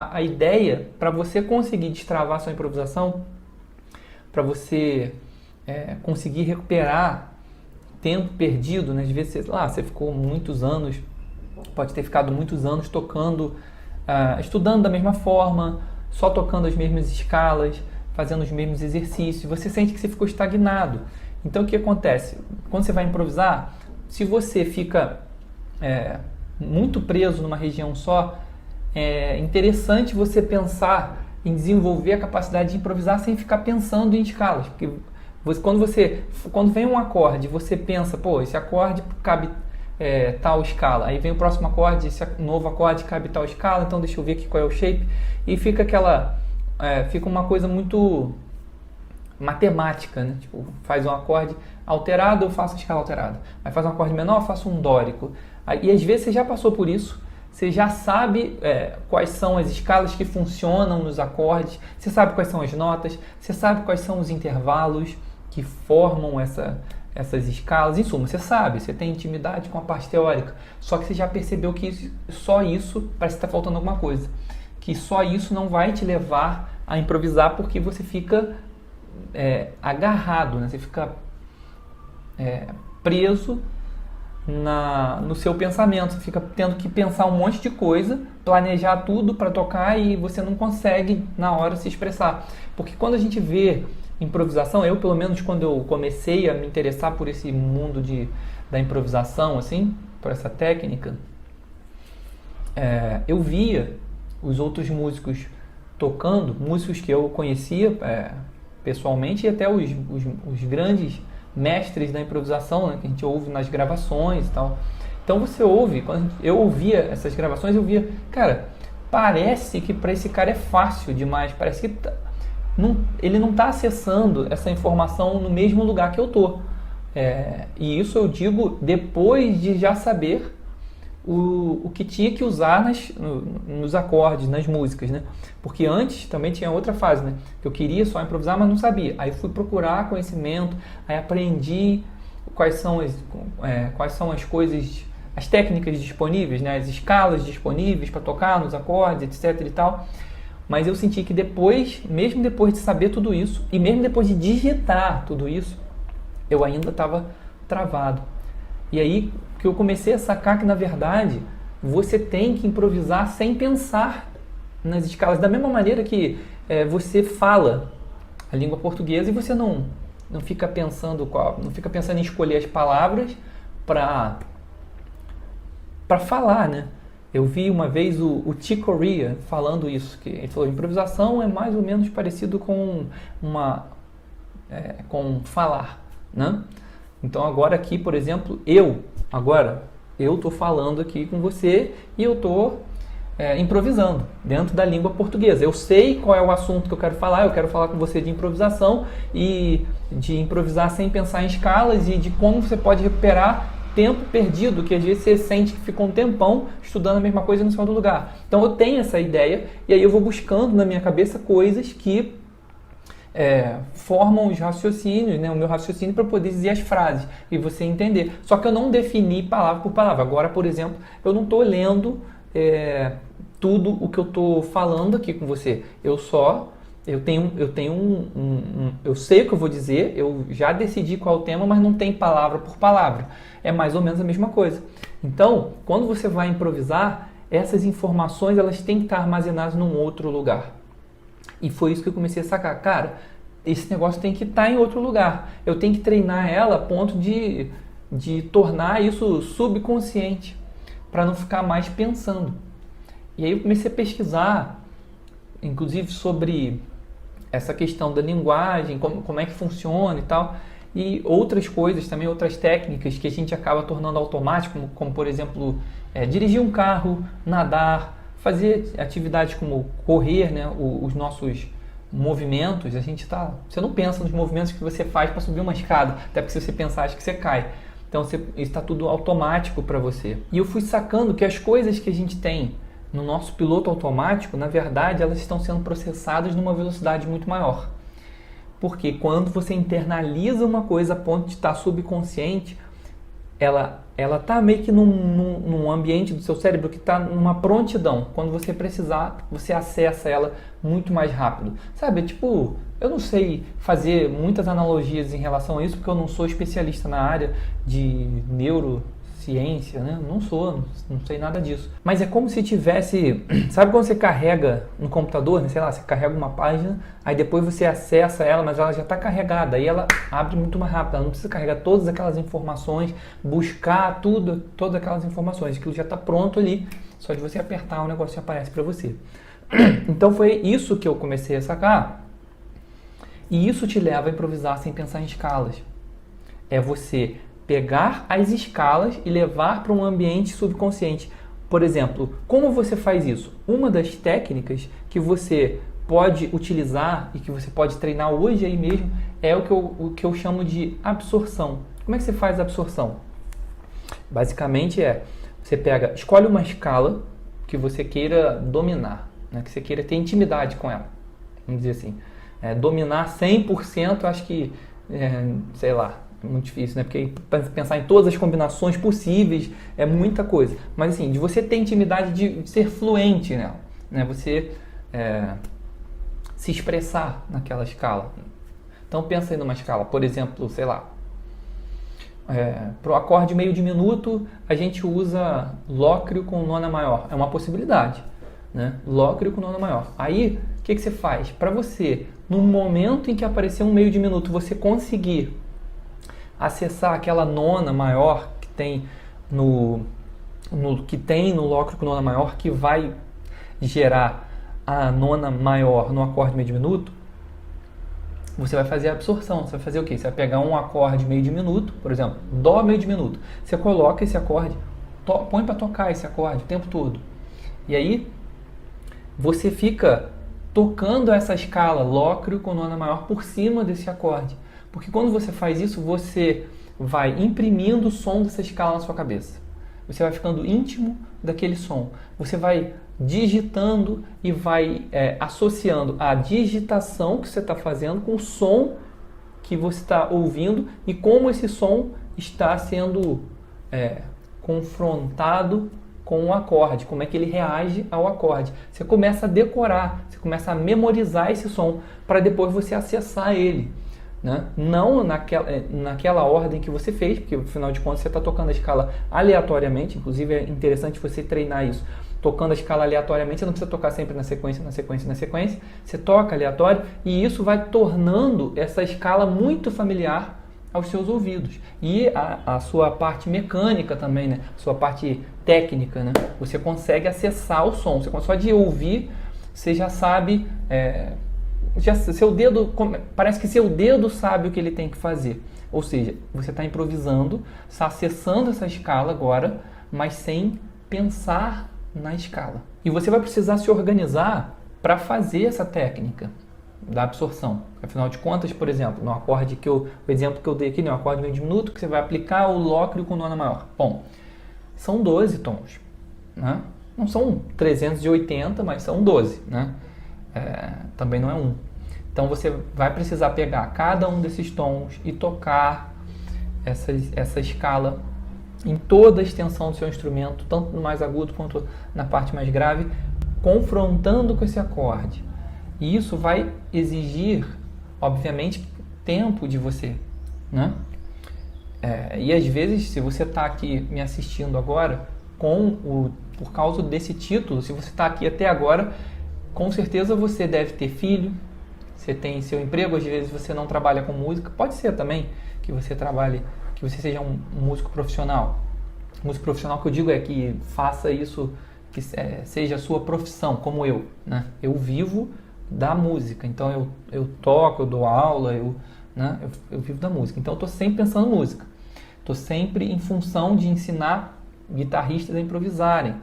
A ideia para você conseguir destravar sua improvisação, para você conseguir recuperar tempo perdido, né? Às vezes você ficou muitos anos, pode ter ficado muitos anos tocando, estudando da mesma forma, só tocando as mesmas escalas, fazendo os mesmos exercícios, você sente que você ficou estagnado. Então o que acontece? Quando você vai improvisar, se você fica muito preso numa região só, é interessante você pensar em desenvolver a capacidade de improvisar sem ficar pensando em escalas, porque quando vem um acorde, você pensa, pô, esse acorde cabe tal escala, aí vem o próximo acorde, esse novo acorde cabe tal escala, então deixa eu ver aqui qual é o shape, e fica fica uma coisa muito matemática, né? Tipo, faz um acorde alterado, eu faço a escala alterada, aí faz um acorde menor, eu faço um dórico, e às vezes você já passou por isso. Você já sabe quais são as escalas que funcionam nos acordes, você sabe quais são as notas, você sabe quais são os intervalos que formam essas escalas. Em suma, você sabe, você tem intimidade com a parte teórica, só que você já percebeu que só isso, parece que está faltando alguma coisa, que só isso não vai te levar a improvisar porque você fica agarrado, né? Você fica preso no seu pensamento, você fica tendo que pensar um monte de coisa, planejar tudo para tocar e você não consegue na hora se expressar. Porque quando a gente vê improvisação, eu pelo menos quando eu comecei a me interessar por esse mundo da improvisação, assim, por essa técnica, eu via os outros músicos tocando, músicos que eu conhecia pessoalmente e até os grandes mestres da improvisação, né, que a gente ouve nas gravações e tal. Então você ouve, quando eu ouvia essas gravações, eu via, cara, parece que para esse cara é fácil demais, parece que ele não está acessando essa informação no mesmo lugar que eu tô. E isso eu digo depois de já saber o que tinha que usar nos acordes, nas músicas, né? Porque antes também tinha outra fase, né? Que eu queria só improvisar, mas não sabia. Aí fui procurar conhecimento, aí aprendi quais são as coisas, as técnicas disponíveis, né? As escalas disponíveis para tocar nos acordes, etc e tal. Mas eu senti que depois, mesmo depois de saber tudo isso, e mesmo depois de digitar tudo isso, eu ainda estava travado. E aí que eu comecei a sacar que, na verdade, você tem que improvisar sem pensar nas escalas. Da mesma maneira que você fala a língua portuguesa e você não fica pensando em escolher as palavras para falar, né? Eu vi uma vez o Chick Corea falando isso, que ele falou, improvisação é mais ou menos parecido com com falar, né? Então agora aqui, por exemplo, eu estou falando aqui com você e eu estou improvisando dentro da língua portuguesa. Eu sei qual é o assunto que eu quero falar com você de improvisação e de improvisar sem pensar em escalas e de como você pode recuperar tempo perdido, que às vezes você sente que ficou um tempão estudando a mesma coisa no segundo lugar. Então eu tenho essa ideia e aí eu vou buscando na minha cabeça coisas que formam os raciocínios, né, o meu raciocínio para poder dizer as frases e você entender. Só que eu não defini palavra por palavra. Agora, por exemplo, eu não estou lendo tudo o que eu estou falando aqui com você. Eu sei o que eu vou dizer, eu já decidi qual é o tema, mas não tem palavra por palavra. É mais ou menos a mesma coisa. Então, quando você vai improvisar, essas informações elas têm que estar armazenadas num outro lugar. E foi isso que eu comecei a sacar. Cara, esse negócio tem que estar em outro lugar. Eu tenho que treinar ela a ponto de tornar isso subconsciente, para não ficar mais pensando. E aí eu comecei a pesquisar, inclusive sobre essa questão da linguagem, como é que funciona e tal, e outras coisas também, outras técnicas que a gente acaba tornando automático, como por exemplo, dirigir um carro, nadar, fazer atividades como correr, né, os nossos movimentos, você não pensa nos movimentos que você faz para subir uma escada, até porque se você pensar, acho que você cai. Então está tudo automático para você. E eu fui sacando que as coisas que a gente tem no nosso piloto automático, na verdade, elas estão sendo processadas numa velocidade muito maior. Porque quando você internaliza uma coisa a ponto de estar subconsciente, ela ela tá meio que num ambiente do seu cérebro que está numa prontidão. Quando você precisar, você acessa ela muito mais rápido. Sabe, tipo, eu não sei fazer muitas analogias em relação a isso, porque eu não sou especialista na área de neurociência, né? Não sou, não sei nada disso. Mas é como se tivesse... Sabe quando você carrega no computador, né? Sei lá, você carrega uma página, aí depois você acessa ela, mas ela já está carregada, aí ela abre muito mais rápido, ela não precisa carregar todas aquelas informações, buscar todas aquelas informações, aquilo já está pronto ali, só de você apertar o negócio aparece para você. Então foi isso que eu comecei a sacar, e isso te leva a improvisar sem pensar em escalas. É você pegar as escalas e levar para um ambiente subconsciente. Por exemplo, como você faz isso? Uma das técnicas que você pode utilizar e que você pode treinar hoje aí mesmo é o que eu chamo de absorção. Como é que você faz a absorção? Basicamente você escolhe uma escala que você queira dominar, né? Que você queira ter intimidade com ela, vamos dizer assim. Dominar 100%, acho que, sei lá, é muito difícil, né? Porque pensar em todas as combinações possíveis é muita coisa. Mas assim, de você ter intimidade de ser fluente nela, né? Você se expressar naquela escala. Então pensa aí numa escala, por exemplo, sei lá, para o acorde meio diminuto a gente usa lócreo com nona maior. É uma possibilidade, né? Lócreo com nona maior. Aí, o que você faz? Para você, no momento em que aparecer um meio diminuto, você conseguir acessar aquela nona maior que tem no lócreo com nona maior, que vai gerar a nona maior no acorde meio diminuto, você vai fazer a absorção. Você vai fazer o quê? Você vai pegar um acorde meio diminuto, por exemplo, Dó meio diminuto. Você coloca esse acorde, põe para tocar esse acorde o tempo todo. E aí, você fica tocando essa escala lócreo com nona maior por cima desse acorde. Porque quando você faz isso, você vai imprimindo o som dessa escala na sua cabeça. Você vai ficando íntimo daquele som. Você vai digitando e vai associando a digitação que você está fazendo com o som que você está ouvindo e como esse som está sendo confrontado com o acorde, como é que ele reage ao acorde. Você começa a decorar, você começa a memorizar esse som para depois você acessar ele. Né? Não naquela ordem que você fez, porque afinal de contas você está tocando a escala aleatoriamente. Inclusive é interessante você treinar isso. Tocando a escala aleatoriamente, você não precisa tocar sempre na sequência, você toca aleatório e isso vai tornando essa escala muito familiar aos seus ouvidos. E a sua parte mecânica também, né? A sua parte técnica, né? Você consegue acessar o som, só de ouvir, você já sabe... seu dedo, parece que seu dedo sabe o que ele tem que fazer. Ou seja, você está improvisando, está acessando essa escala agora, mas sem pensar na escala. E você vai precisar se organizar para fazer essa técnica da absorção. Afinal de contas, por exemplo, no acorde o exemplo que eu dei aqui, no acorde meio diminuto, que você vai aplicar o lócreo com nona maior. Bom, são 12 tons, né? Não são 380, mas são 12, né? Também não é um. Então você vai precisar pegar cada um desses tons e tocar essa escala em toda a extensão do seu instrumento, tanto no mais agudo quanto na parte mais grave, confrontando com esse acorde. E isso vai exigir, obviamente, tempo de você, né? E às vezes, se você está aqui me assistindo agora, por causa desse título, se você está aqui até agora, com certeza você deve ter filho, você tem seu emprego, às vezes você não trabalha com música, pode ser também que você trabalhe, que você seja um músico profissional. Músico profissional que eu digo é que faça isso, que seja a sua profissão, como eu, né? Eu vivo da música, então eu toco, eu dou aula, eu vivo da música, então eu estou sempre pensando em música, estou sempre em função de ensinar guitarristas a improvisarem.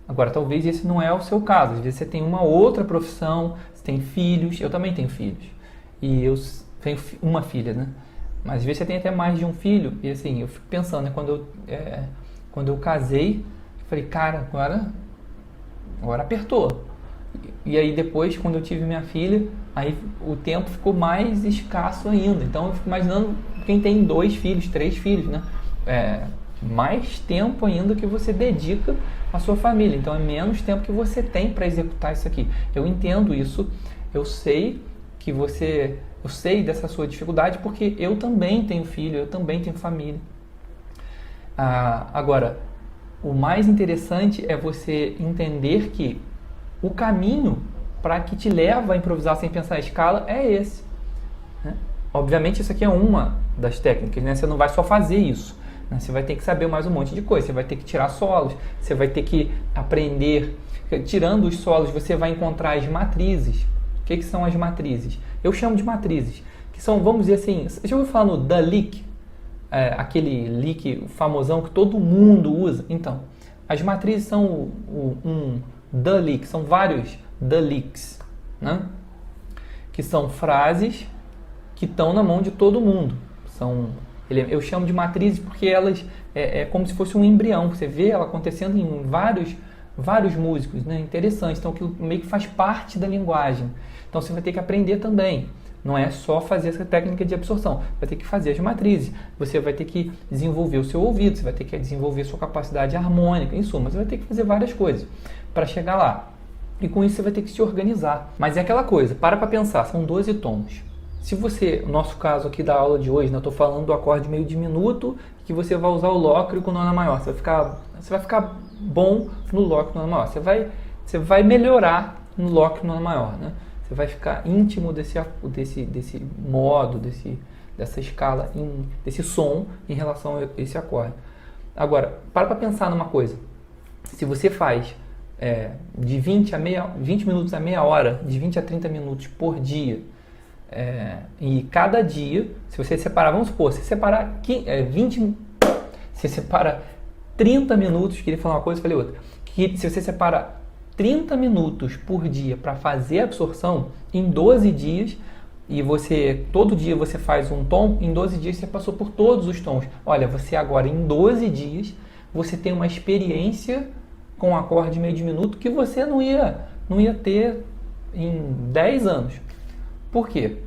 Agora, talvez esse não é o seu caso, às vezes você tem uma outra profissão, você tem filhos, eu também tenho filhos, e eu tenho uma filha, né? Mas às vezes você tem até mais de um filho, e assim, eu fico pensando, né, quando eu casei, eu falei, cara, agora apertou. E aí depois, quando eu tive minha filha, aí o tempo ficou mais escasso ainda. Então eu fico imaginando quem tem 2 filhos, 3 filhos, né? mais tempo ainda que você dedica à sua família. Então é menos tempo que você tem para executar isso aqui. Eu entendo isso, eu sei dessa sua dificuldade, porque eu também tenho filho, eu também tenho família. Agora, o mais interessante é você entender que o caminho para que te leva a improvisar sem pensar a escala é esse, né? Obviamente isso aqui é uma das técnicas, né? Você não vai só fazer isso, né? Você vai ter que saber mais um monte de coisa, você vai ter que tirar solos, você vai ter que aprender. Tirando os solos, você vai encontrar as matrizes. O que são as matrizes? Eu chamo de matrizes, que são, vamos dizer assim, você já ouviu falar no The Lick? Aquele lick famosão que todo mundo usa? Então, as matrizes são um The Lick, são vários The Licks, né? Que são frases que estão na mão de todo mundo. Eu chamo de matrizes porque elas é como se fosse um embrião. Você vê ela acontecendo em vários músicos, né? Interessante. Então aquilo meio que faz parte da linguagem. Então você vai ter que aprender também. Não é só fazer essa técnica de absorção. Vai ter que fazer as matrizes. Você vai ter que desenvolver o seu ouvido. Você vai ter que desenvolver a sua capacidade harmônica. Em suma, você vai ter que fazer várias coisas para chegar lá. E com isso você vai ter que se organizar. Mas é aquela coisa, para pensar, são 12 tons. Se você, no nosso caso aqui da aula de hoje, né, eu estou falando do acorde meio diminuto, que você vai usar o lócrio com nona maior. Você vai ficar bom no lócrio com nona maior. Você vai melhorar no lócrio com nona maior, né? Você vai ficar íntimo desse modo, dessa escala, desse som em relação a esse acorde. Agora, para pensar numa coisa. Se você faz de 20 minutos a meia hora, de 20 a 30 minutos por dia, e cada dia, se você separar, vamos supor, se separar 30 minutos, queria falar uma coisa, falei outra, que se você separa 30 minutos por dia para fazer a absorção, em 12 dias, e todo dia você faz um tom, em 12 dias você passou por todos os tons. Olha, você agora em 12 dias, você tem uma experiência com um acorde meio diminuto que você não ia ter em 10 anos. Por quê?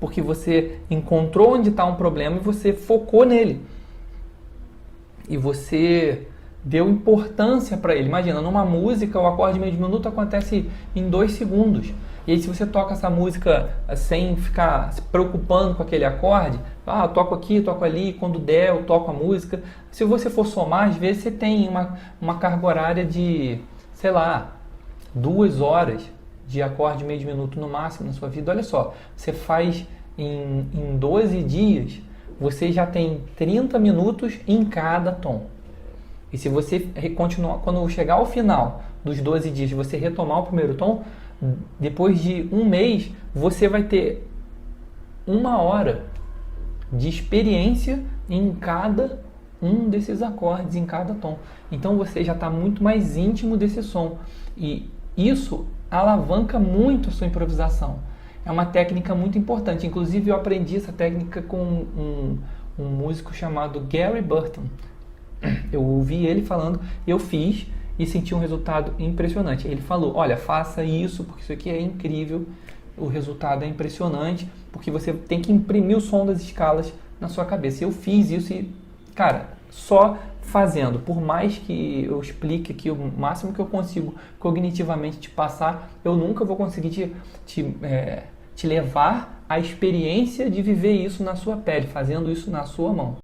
Porque você encontrou onde está um problema e você focou nele. E você deu importância para ele. Imagina, numa música, o acorde meio diminuto acontece em 2 segundos. E aí, se você toca essa música sem ficar se preocupando com aquele acorde, eu toco aqui, toco ali, quando der, eu toco a música. Se você for somar, às vezes você tem uma carga horária de, 2 horas de acorde meio diminuto no máximo na sua vida. Olha só, você faz em 12 dias, você já tem 30 minutos em cada tom. E se você continuar, quando chegar ao final dos 12 dias, você retomar o primeiro tom, depois de um mês, você vai ter 1 hora de experiência em cada um desses acordes, em cada tom. Então você já está muito mais íntimo desse som. E isso alavanca muito a sua improvisação. É uma técnica muito importante. Inclusive eu aprendi essa técnica com um músico chamado Gary Burton. Eu ouvi ele falando, eu fiz e senti um resultado impressionante. Ele falou, olha, faça isso, porque isso aqui é incrível, o resultado é impressionante, porque você tem que imprimir o som das escalas na sua cabeça. Eu fiz isso e, cara, só fazendo, por mais que eu explique aqui o máximo que eu consigo cognitivamente te passar, eu nunca vou conseguir te levar à experiência de viver isso na sua pele, fazendo isso na sua mão.